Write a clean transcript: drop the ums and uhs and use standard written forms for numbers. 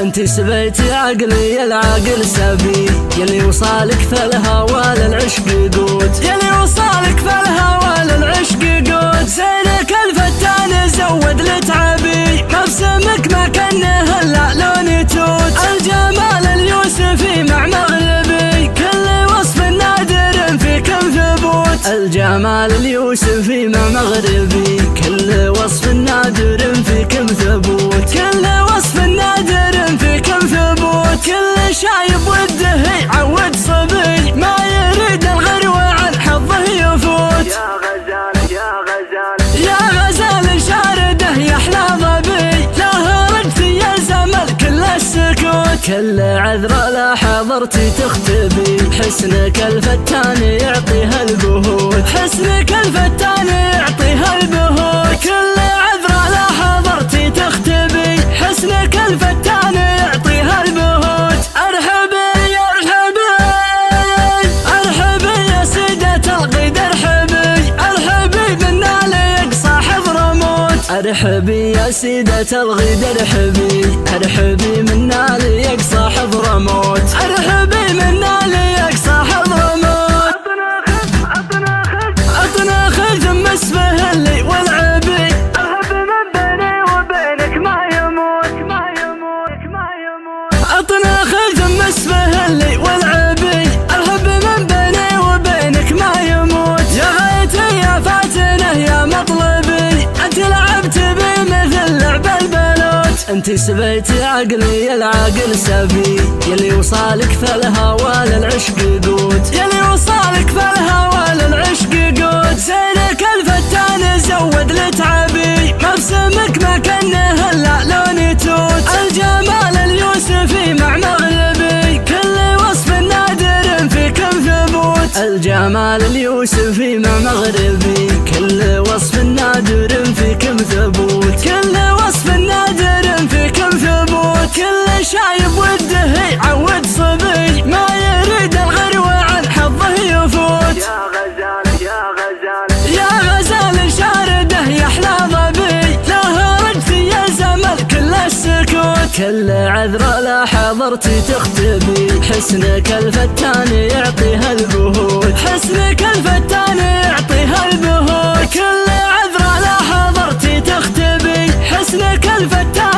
انت سبيتي عقلي العاقل سبي، يلي وصالك في الهوى للعشق قوت، يلي وصالك في الهوى للعشق قوت. زينك الفتان زود لتعبي، مبسمك ما كنه الا لون توت. الجمال اليوسفي مع مغربي، كل وصف نادر فيكم ثبوت. الجمال اليوسفي مع مغربي، كل وصف نادر فيكم ثبوت. كل وصف نادر فيكم ثبوت. كل شايب وده يعود صبي، ما يريد الغروة عن حظه يفوت. يا غزال يا غزال يا غزال شارده يحلى ظبي، له رجف يا زمل كل السكوت. كل عذرة لا حضرتي تختبي، حسنك الفتان يعطيها البهوت. حسنك الفتان يعطيها البهوت. كل عذرة لا حضرتي تختبي، حسنك الفتان يعطيها البهوت. ارحبي ارحبي ارحبي يا سيدة الغيد، ارحبي ارحبي من عليك صاحب رموت. ارحبي يا سيدة الغيد، ارحبي ارحبي من عليك صاحب رموت. ارحبي من عليك صاحب رموت. اطنا خذ ثم اسفه اللي والعبي، الحب من بيني وبينك ما يموت ما يموت ما يموت. اطنا خذ ثم اسفه اللي والعبي، الحب من بيني وبينك ما يموت. يا غايتي يا فاتنه يا مطلبي، انت لعبت بي مثل لعب البلوت. انت سبيتي عقلي العاقل سبي، يلي وصالك في الهوى للعشق قوت، يلي وصالك في الهوى للعشق قوت. زينك الفتان زود لتعبي، مبسمك ما كنه الا لون توت. الجمال اليوسفي مع مغربي، كل وصف نادر فيكم ثبوت. الجمال اليوسفي مع مغربي، كل وصف نادر فيكم ثبوت. كل وصف نادر فيكم ثبوت. كل شايب وده يعود صبي، ما يريد الغروة عن حظه يفوت. يا غزال يا غزال يا غزال شارده يحلى ظبي، له رجف يا زمل كل السكوت. كل عذرة لا حضرتي تختبي، حسنك الفتان يعطيها البهوت. حسنك الفتان يعطيها البهوت. كل عذرة لا حضرتي تختبي، حسنك الفتان